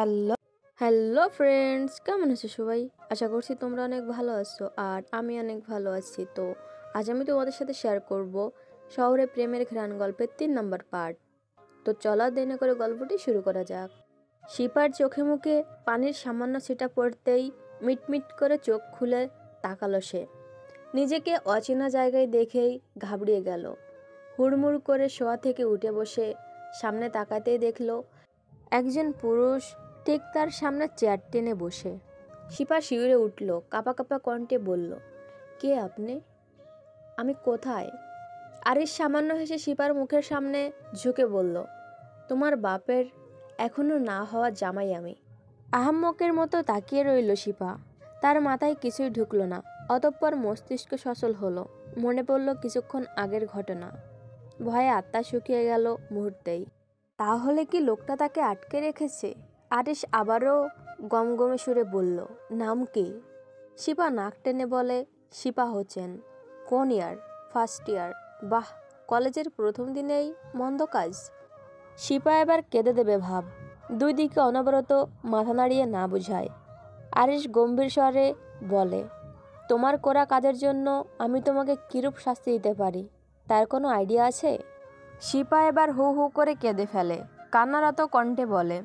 Hello hello friends, কেমন আছো সবাই? আশা করছি তোমরা অনেক ভালো আছো আর আমি অনেক ভালো আছি। তো আজ আমি তোমাদের সাথে শেয়ার করব শহরে প্রেমের ঘ্রাণ গল্পের 3 নম্বর পার্ট। তো চলো দেরি করে গল্পটি শুরু করা যাক। শিপার চোখে মুখে পানির সামান্য ছিটা পড়তেই মিটমিট করে চোখ খুলে তাকালো সে। নিজেকে অচেনা জায়গায় দেখেই ঘাবড়িয়ে গেল। হুড়মুড় করে শোয়া থেকে উঠে বসে সামনে তাকাতেই দেখলো একজন পুরুষ ঠিক তার সামনে চেয়ার টেনে বসে। শিপা শিউরে উঠল, কাঁপা কাঁপা কণ্ঠে বলল, কে আপনি? আমি কোথায়? আরিশ সামান্য হেসে শিপার মুখের সামনে ঝুঁকে বলল, তোমার বাপের এখনো না হওয়া জামাই আমি। আহাম্মকের মতো তাকিয়ে রইল শিপা। তার মাথায় কিছুই ঢুকলো না। অতঃপর মস্তিষ্ক সচল হলো। মনে পড়ল কিছুক্ষণ আগের ঘটনা। ভয়ে আত্মা শুকিয়ে গেল মুহূর্তেই। তাহলে কি লোকটা তাকে আটকে রেখেছে? আরিশ আবারও গমগমে সুরে বলল, নাম কি? শিপা নাক টেনে বলে, শিপা হোসেন। কোন ইয়ার? First year. বাহ, কলেজের প্রথম দিনেই মন্দ কাজ। শিপা এবার কেঁদে দেবে ভাব। দুই দিকে অনবরত মাথা নাড়িয়ে না বুঝায়। আরিশ গম্ভীর স্বরে বলে, তোমার করা কাজের জন্য আমি তোমাকে কিরূপ শাস্তি দিতে পারি তার কোনো আইডিয়া আছে? শিপা এবার হু হু করে কেঁদে ফেলে। কান্নারত কণ্ঠে বলে,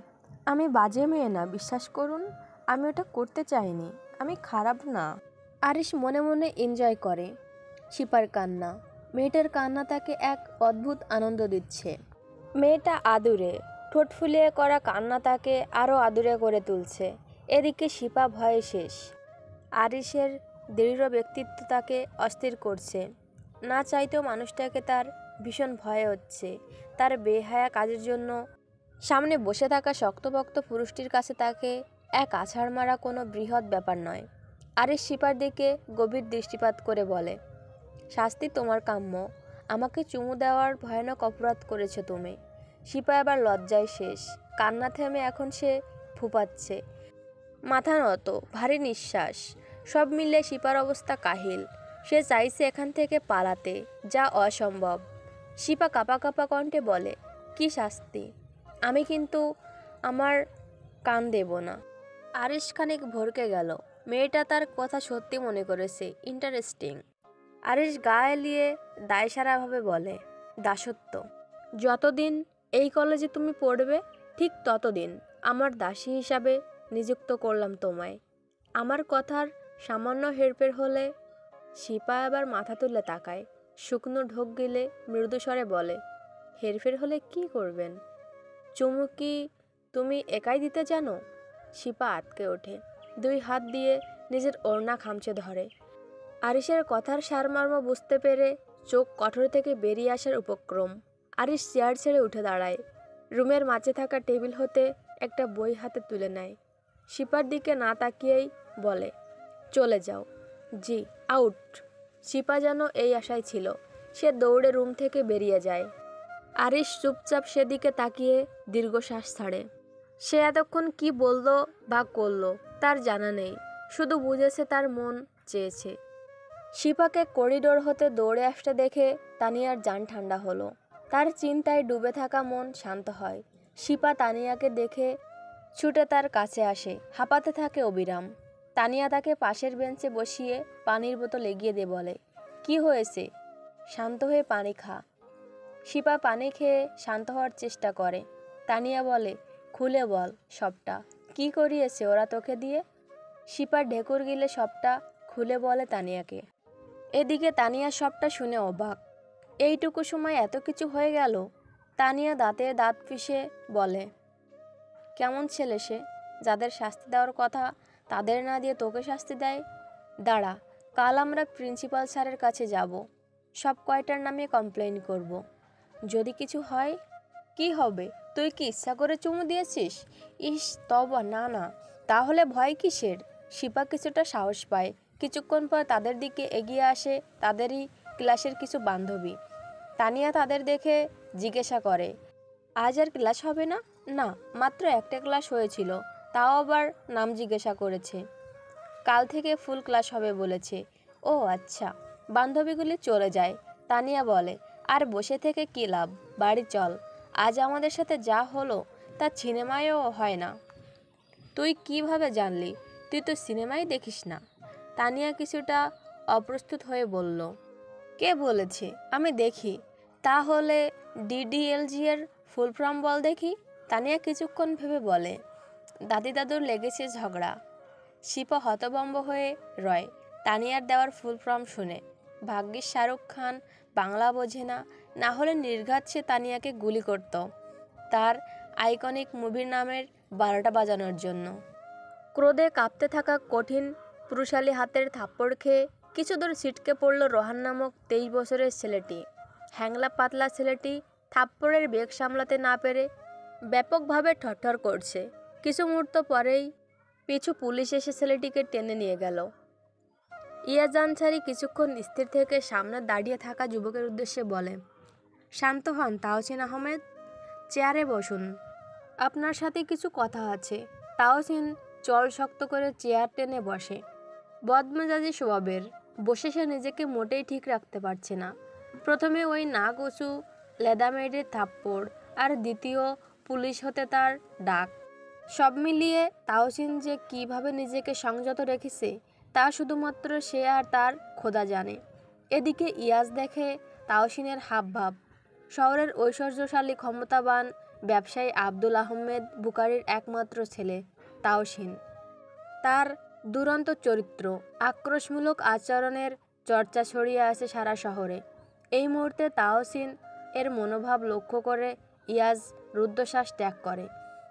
আমি বাজে মেয়ে না, বিশ্বাস করুন। আমি ওটা করতে চাইনি। আমি খারাপ না। আরিশ মনে মনে এনজয় করে শিপার কান্না। মেয়েটার কান্না তাকে এক অদ্ভুত আনন্দ দিচ্ছে। মেয়েটা আদুরে, ঠোঁট ফুলিয়ে করা কান্না তাকে আরও আদুরে করে তুলছে। এদিকে শিপা ভয়ে শেষ। আরিশের দৃঢ় ব্যক্তিত্ব তাকে অস্থির করছে। না চাইতেও মানুষটাকে তার ভীষণ ভয় হচ্ছে। তার বেহায়া কাজের জন্য সামনে বসে থাকা শক্তপোক্ত পুরুষটির কাছে তাকে এক আছাড় মারা কোনো বৃহৎ ব্যাপার নয়। আরিশ শিপার দিকে গভীর দৃষ্টিপাত করে বলে, শাস্তি তোমার কাম্য। আমাকে চুমু দেওয়ার ভয়ানক অপরাধ করেছো তুমি। শিপা এবার লজ্জায় শেষ। কান্না থেমে এখন সে ফুপাচ্ছে। মাথা নত, ভারী নিঃশ্বাস। সব মিলে শিপার অবস্থা কাহিল। সে চাইছে এখান থেকে পালাতে, যা অসম্ভব। শিপা কাঁপা কাঁপা কণ্ঠে বলে, কি শাস্তি? আমি কিন্তু আমার কান দেব না। আরিশ খানিক ভরকে গেল। মেয়েটা তার কথা সত্যি মনে করেছে। ইন্টারেস্টিং। আরিশ গা এলিয়ে দায়সারাভাবে বলে, দাসত্ব। যতদিন এই কলেজে তুমি পড়বে ঠিক ততদিন আমার দাসী হিসাবে নিযুক্ত করলাম তোমায়। আমার কথার সামান্য হেরফের হলে? শিপা এবার মাথা তুলে তাকায়। শুকনো ঢোক গিলে মৃদুস্বরে বলে, হেরফের হলে কি করবেন? চুমু কি তুমি একাই দিতে জানো? শিপা আটকে ওঠে। দুই হাত দিয়ে নিজের ওড়না খামচে ধরে। আরিশের কথার সারমর্ম বুঝতে পেরে চোখ কঠোর থেকে বেরিয়ে আসার উপক্রম। আরিশ চেয়ার ছেড়ে উঠে দাঁড়ায়। রুমের মাঝে থাকা টেবিল হতে একটা বই হাতে তুলে নেয়। শিপার দিকে না তাকিয়েই বলে, চলে যাও। জি, আউট। শিপা যেন এই আশায় ছিল। সে দৌড়ে রুম থেকে বেরিয়ে যায়। আরিশ চুপচাপ সেদিকে তাকিয়ে দীর্ঘশ্বাস ছাড়ে। সে এতক্ষণ কি বলল বা করল তার জানা নেই। শুধু বুঝেছে তার মন চেয়েছে। শিপাকে করিডোর হতে দৌড়ে আসতে দেখে তানিয়ার জান ঠান্ডা হলো। তার চিন্তায় ডুবে থাকা মন শান্ত হয়। শিপা তানিয়াকে দেখে ছুটে তার কাছে আসে। হাঁপাতে থাকে অবিরাম। তানিয়া তাকে পাশের বেঞ্চে বসিয়ে পানির বোতল এগিয়ে দিয়ে বলে, কি হয়েছে? শান্ত হয়ে পানি খা। শিপা পানি খেয়ে শান্ত হওয়ার চেষ্টা করে। তানিয়া বলে, খুলে বল সবটা। কি করিয়েছে ওরা তোকে দিয়ে? শিপা ঢেকুর গিলে সবটা খুলে বলে তানিয়াকে। এদিকে তানিয়া সবটা শুনে অবাক। এইটুকু সময় এত কিছু হয়ে গেল? তানিয়া দাঁতে দাঁত পিষে বলে, কেমন ছেলে সে, যাদের শাস্তি দেওয়ার কথা তাদের না দিয়ে তোকে শাস্তি দেয়? দাঁড়া, কাল আমরা প্রিন্সিপাল স্যারের কাছে যাব। সব কয়টার নামে কমপ্লেন করব। যদি কিছু হয়? কি হবে? তুই কি ইচ্ছা করে চুমু দিয়েছিস? ইস তবা, না না। তাহলে ভয় কিসের? শিপা কিছুটা সাহস পায়। কিছুক্ষণ পর তাদের দিকে এগিয়ে আসে তাদেরই ক্লাসের কিছু বান্ধবী। তানিয়া তাদের দেখে জিজ্ঞাসা করে, আজ আর ক্লাস হবে না? না, মাত্র একটা ক্লাস হয়েছিল, তাও আবার নাম জিজ্ঞাসা করেছে। কাল থেকে ফুল ক্লাস হবে বলেছে। ও আচ্ছা। বান্ধবীগুলি চলে যায়। তানিয়া বলে, আর বসে থেকে কী লাভ, বাড়ি চল। আজ আমাদের সাথে যা হলো তা সিনেমায়ও হয় না। তুই কিভাবে জানলি? তুই তো সিনেমাই দেখিস না। তানিয়া কিছুটা অপ্রস্তুত হয়ে বলল, কে বলেছে আমি দেখি? তাহলে ডিডিএলজি এর ফুল ফর্ম বল দেখি। তানিয়া কিছুক্ষণ ভেবে বলে, দাদি দাদুর লেগেছে ঝগড়া। শিপা হতভম্ব হয়ে রয় তানিয়ার দেওয়ার ফুল ফর্ম শুনে। ভাগ্যিস শাহরুখ খান বাংলা বোঝে না, না হলে নির্ঘাত সে তানিয়াকে গুলি করত তার আইকনিক মুভির নামের 12টা বাজানোর জন্য। ক্রোধে কাঁপতে থাকা কঠিন পুরুষালী হাতের থাপ্পড় খেয়ে কিছু দূর ছিটকে পড়ল রোহান নামক 23 বছরের ছেলেটি। হ্যাংলা পাতলা ছেলেটি থাপ্পড়ের বেগ সামলাতে না পেরে ব্যাপকভাবে ঠরঠর করছে। কিছু মুহূর্ত পরেই পিছু পুলিশ এসে ছেলেটিকে টেনে নিয়ে গেল। ইয়াজ আনসারি কিছুক্ষণ স্থির থেকে সামনে দাঁড়িয়ে থাকা যুবকের উদ্দেশ্যে বলে, শান্ত হন তাহসিন আহমেদ, চেয়ারে বসুন, আপনার সাথে কিছু কথা আছে। তাহসিন চল শক্ত করে চেয়ার টেনে বসে। বদমেজাজি স্বভাবের, বসে সে নিজেকে মোটেই ঠিক রাখতে পারছে না। প্রথমে ওই নাক উঁচু লেদামেডের থাপ্পড়, আর দ্বিতীয় পুলিশ হতে তার ডাক, সব মিলিয়ে তাহসিন যে কিভাবে নিজেকে সংযত রেখেছে তা শুধুমাত্র সে আর তার খোদা জানে। এদিকে ইয়াজ দেখে তাহসিনের হাবভাব। শহরের ঐশ্বর্যশালী ক্ষমতাবান ব্যবসায়ী আব্দুল আহমেদ বুখারীর একমাত্র ছেলে তাহসিন। তার দুরন্ত চরিত্র, আক্রোশমূলক আচরণের চর্চা ছড়িয়ে আছে সারা শহরে। এই মুহূর্তে তাহসিন এর মনোভাব লক্ষ্য করে ইয়াজ রুদ্ধশ্বাস ত্যাগ করে।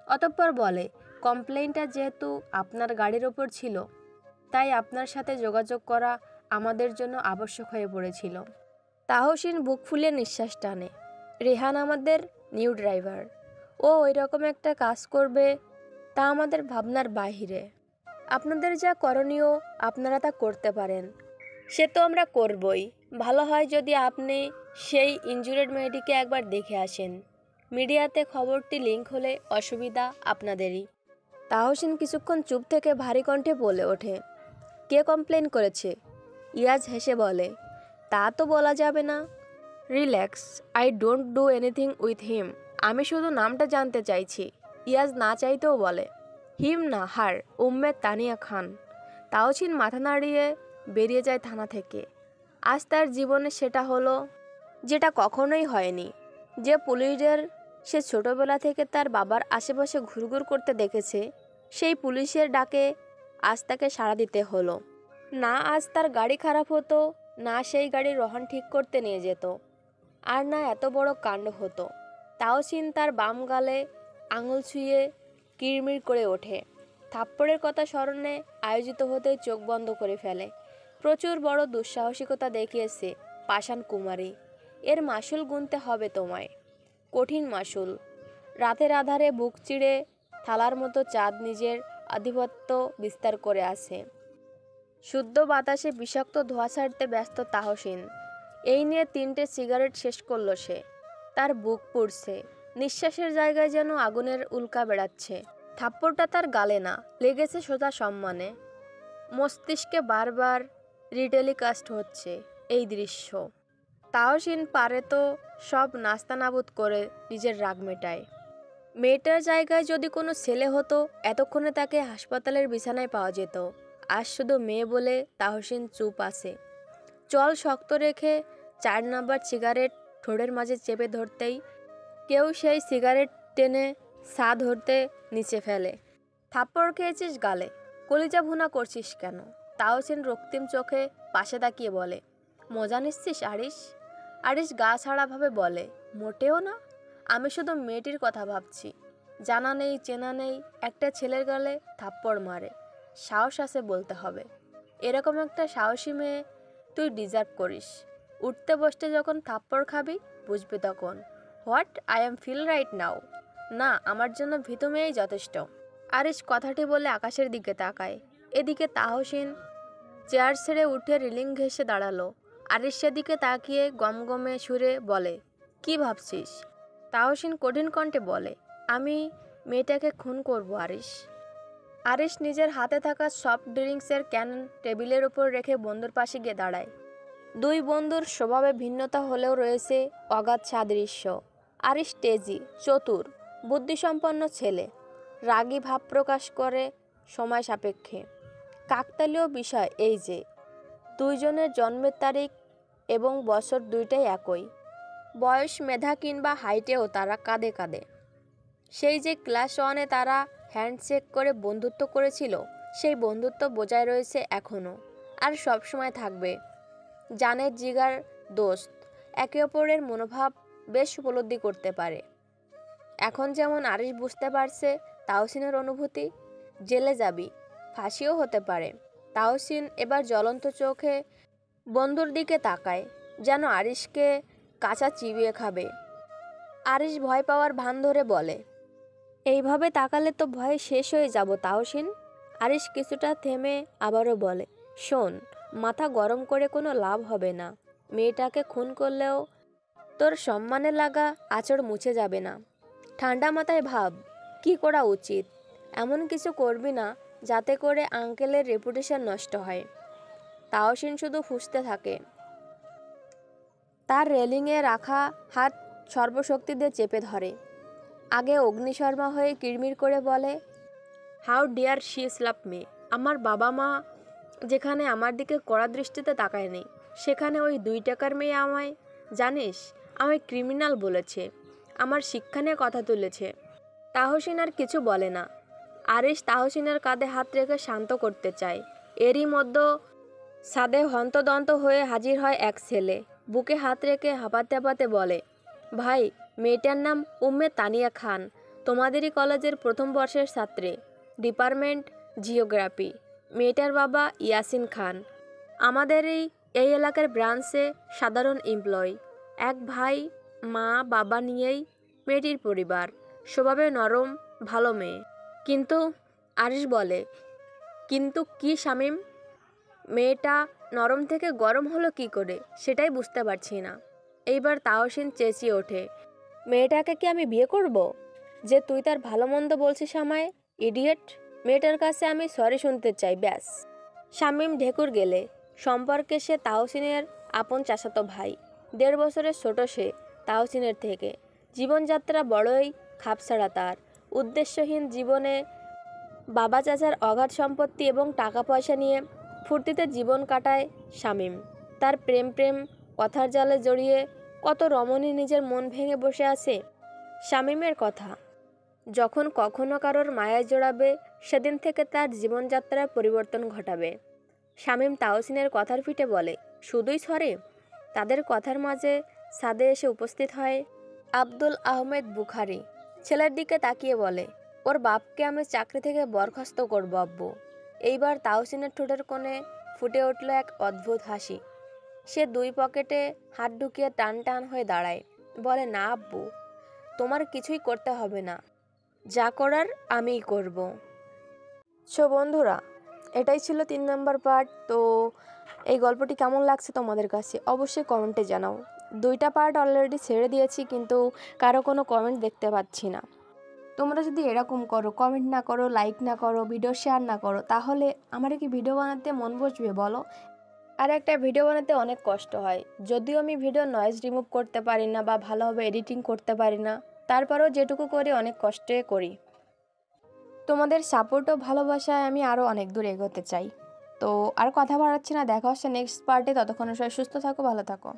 অতঃপর বলে, কমপ্লেইনটা যেহেতু আপনার গাড়ির ওপর ছিল, তাই আপনার সাথে যোগাযোগ করা আমাদের জন্য আবশ্যক হয়ে পড়েছিল। তাহসিন বুক ফুলিয়ে নিঃশ্বাস টানে। রেহান আমাদের নিউ ড্রাইভার, ও ওই রকম একটা কাজ করবে তা আমাদের ভাবনার বাহিরে। আপনাদের যা করণীয় আপনারা তা করতে পারেন, সে তো আমরা করবই। ভালো হয় যদি আপনি সেই ইনজুরেড মেয়েটিকে একবার দেখে আসেন। মিডিয়াতে খবরটি লিঙ্ক হলে অসুবিধা আপনাদেরই। তাহসিন কিছুক্ষণ চুপ থেকে ভারী কণ্ঠে বলে ওঠে, কে কমপ্লেন করেছে? ইয়াজ হেসে বলে, তা তো বলা যাবে না। Relax, I don't do anything with him. আমি শুধু নামটা জানতে চাইছি। ইয়াজ না চাইতেও বলে, হিম না হার, তানিয়া খান। তাহসিন মাথা নাড়িয়ে বেরিয়ে যায় থানা থেকে। আজ তার জীবনে সেটা হলো যেটা কখনোই হয়নি। যে পুলিশদের সে ছোটবেলা থেকে তার বাবার আশেপাশে ঘুরঘুর করতে দেখেছে, সেই পুলিশের ডাকে আজ তাকে সাড়া দিতে হলো। না আজ তার গাড়ি খারাপ হতো, না সেই গাড়ি রোহান ঠিক করতে নিয়ে যেত, আর না এত বড় কাণ্ড হতো। তাহসিন তার বাম গালে আঙুল ছুঁয়ে কিরমির করে ওঠে। থাপ্পড়ের কথা স্মরণে আয়োজিত হতেই চোখ বন্ধ করে ফেলে। প্রচুর বড় দুঃসাহসিকতা দেখিয়েছে পাষাণ কুমারী। এর মাসুল গুনতে হবে তোমায়, কঠিন মাসুল। রাতের আধারে বুক চিড়ে থালার মতো চাঁদ নিজের আধিপত্য বিস্তার করে আছে। শুদ্ধ বাতাসে বিষাক্ত ধোঁয়া ছাড়তে ব্যস্ত তাহসিন। এই নিয়ে 3টে সিগারেট শেষ করল সে। তার বুক পুড়ছে, নিঃশ্বাসের জায়গায় যেন আগুনের উল্কা বেড়াচ্ছে। থাপ্পড়টা তার গালে না, লেগেছে সোজা সম্মানে। মস্তিষ্কে বারবার রিটেলিকাস্ট হচ্ছে এই দৃশ্য। তাহসিন পারে তো সব নাস্তানাবুদ করে নিজের রাগ মেটায়। মেয়েটার জায়গায় যদি কোনো ছেলে হতো, এতক্ষণে তাকে হাসপাতালের বিছানায় পাওয়া যেত। আজ শুধু মেয়ে বলে তাহসিন চুপ আছে। চল শক্ত রেখে 4 নাম্বার সিগারেট ঠোঁটের মাঝে চেপে ধরতেই কেউ সেই সিগারেট টেনে সা ধরতে নিচে ফেলে। থাপ্পড় খেয়েছিস গালে, কলিজা ভুনা করছিস কেন? তাহসিন রক্তিম চোখে পাশে তাকিয়ে বলে, মজা নিচ্ছিস আরিশ? আরিশ গা ছাড়াভাবে বলে, মোটেও না, আমি শুধু মেয়েটির কথা ভাবছি। জানা নেই চেনা নেই একটা ছেলের গালে থাপ্পড় মারে, সাহস আছে বলতে হবে। এরকম একটা সাহসী মেয়ে তুই ডিজার্ভ করিস। উঠতে বসতে যখন থাপ্পড় খাবি বুঝবি তখন। What I am feel right now. না, আমার জন্য ভীতু মেয়েই যথেষ্ট। আরিশ কথাটি বলে আকাশের দিকে তাকায়। এদিকে তাহসিন চেয়ার ছেড়ে উঠে রিলিং ঘেঁষে দাঁড়ালো। আরিশ সেদিকে তাকিয়ে গমগমে সুরে বলে, কি ভাবছিস? তাহসিন কঠিন কণ্ঠে বলে, আমি মেয়েটাকে খুন করব আরিশ। আরিশ নিজের হাতে থাকা সফট ড্রিঙ্কসের ক্যান টেবিলের উপর রেখে বন্ধুর পাশে গিয়ে দাঁড়ায়। দুই বন্ধুর স্বভাবে ভিন্নতা হলেও রয়েছে অগাধ সাদৃশ্য। আরিশ তেজি, চতুর, বুদ্ধিসম্পন্ন ছেলে। রাগী ভাব প্রকাশ করে সময় সাপেক্ষে। কাকতালীয় বিষয় এই যে দুইজনের জন্মের তারিখ এবং বছর দুইটাই একই। বয়স, মেধা কিংবা হাইটেও তারা কাঁধে কাঁধে। সেই যে ক্লাস 1-এ তারা হ্যান্ডশেক করে বন্ধুত্ব করেছিল, সেই বন্ধুত্ব বজায় রয়েছে এখনও, আর সবসময় থাকবে। জানের জিগার দোস্ত একে অপরের মনোভাব বেশ উপলব্ধি করতে পারে। এখন যেমন আরিশ বুঝতে পারছে তাহসিনের অনুভূতি। জেলে যাবি, ফাঁসিও হতে পারে। তাহসিন এবার জ্বলন্ত চোখে বন্ধুর দিকে তাকায়, যেন আরিশকে কাঁচা চিবিয়ে খাবে। আরিশ ভয় পাওয়ার ভান ধরে বলে, এইভাবে তাকালে তো ভয়ে শেষ হয়ে যাব তাহসিন। আরিশ কিছুটা থেমে আবারও বলে, শোন, মাথা গরম করে কোনো লাভ হবে না। মেয়েটাকে খুন করলেও তোর সম্মানে লাগা আঁচড় মুছে যাবে না। ঠান্ডা মাথায় ভাব কি করা উচিত। এমন কিছু করবি না যাতে করে আঙ্কেলের রেপুটেশন নষ্ট হয়। তাহসিন শুধু ফুঁসতে থাকে। তার রেলিংয়ে রাখা হাত সর্বশক্তি দিয়ে চেপে ধরে। আগে অগ্নিশর্মা হয়ে কিড়মিড় করে বলে, how dare she slap me. আমার বাবা মা যেখানে আমার দিকে কড়া দৃষ্টিতে তাকায়নি, সেখানে ওই 2 টাকার মেয়ে আমায়, জানিস, আমায় ক্রিমিনাল বলেছে, আমার শিক্ষা নিয়ে কথা তুলেছে। তাহসিন আর কিছু বলে না। আরিশ তাহসিনের কাঁধে হাত রেখে শান্ত করতে চায়। এরই মধ্যে ছাদে হন্তদন্ত হয়ে হাজির হয় এক ছেলে। বুকে হাত রেখে হাঁপাতে হাঁপাতে বলে, ভাই, মেয়েটার নাম উম্মে তানিয়া খান, তোমাদেরই কলেজের প্রথম বর্ষের ছাত্রী, ডিপার্টমেন্ট জিওগ্রাফি। মেয়েটার বাবা ইয়াসিন খান, আমাদেরই এই এলাকার ব্রাঞ্চে সাধারণ এমপ্লয়ি। এক ভাই মা বাবা নিয়েই মেয়েটির পরিবার। স্বভাবে নরম, ভালো মেয়ে। কিন্তু আরিশ বলে, কিন্তু কি শামীম? মেয়েটা নরম থেকে গরম হলো কি করে, সেটাই বুঝতে পারছি না। এইবার তাহসিন চেঁচিয়ে ওঠে, মেয়েটাকে কি আমি বিয়ে করব? যে তুই তার ভালো মন্দ বলছিস আমায়, ইডিয়েট। মেয়েটার কাছে আমি সরি শুনতে চাই, ব্যাস। শামীম ঢেকুর গেলে। সম্পর্কে সে তাহসিনের আপন চাচাতো ভাই। 1.5 বছরের ছোট সে তাহসিনের থেকে। জীবনযাত্রা বড়ই খাপছাড়া তার। উদ্দেশ্যহীন জীবনে বাবা চাচার অগাধ সম্পত্তি এবং টাকা পয়সা নিয়ে ফুর্তিতে জীবন কাটায় শামীম। তার প্রেম প্রেম কথার জালে জড়িয়ে কত রমণী নিজের মন ভেঙে বসে আছে। শামীমের কথা যখন কখনো কারোর মায়ায় জড়াবে, সেদিন থেকে তার জীবনযাত্রার পরিবর্তন ঘটাবে। শামীম তাহসিনের কথার পিঠে বলে, শুধুই ছড়ে। তাদের কথার মাঝে ছাদে এসে উপস্থিত হয় আব্দুল আহমেদ বুখারী। ছেলের দিকে তাকিয়ে বলে, ওর বাপকে আমি চাকরি থেকে বরখাস্ত করব আব্বু। এইবার তাহসিনের ঠোঁটের কোণে ফুটে উঠল এক অদ্ভুত হাসি। সে 2 পকেটে হাত ঢুকিয়ে টান টান হয়ে দাঁড়ায়, বলে, না আব্বু, তোমার কিছুই করতে হবে না, যা করার আমিই করব। সো বন্ধুরা, এটাই ছিল 3 নম্বর পার্ট। তো এই গল্পটি কেমন লাগছে তোমাদের কাছে অবশ্যই কমেন্টে জানাও। 2টা পার্ট অলরেডি ছেড়ে দিয়েছি, কিন্তু কারো কোনো কমেন্ট দেখতে পাচ্ছি না। তোমরা যদি এরকম করো, কমেন্ট না করো, লাইক না করো, ভিডিও শেয়ার না করো, তাহলে আমার কি ভিডিও বানাতে মন বসবে বলো? আর একটা ভিডিও বানাতে অনেক কষ্ট হয়। যদিও আমি ভিডিও নয়েজ রিমুভ করতে পারি না বা ভালোভাবে এডিটিং করতে পারি না, তারপরেও যেটুকু করি অনেক কষ্টে করি। তোমাদের সাপোর্ট ও ভালোবাসায় আমি আরও অনেক দূর এগোতে চাই। তো আর কথা বাড়াচ্ছি না, দেখা হচ্ছে নেক্সট পার্টে। ততক্ষণ সবাই সুস্থ থাকো, ভালো থাকো।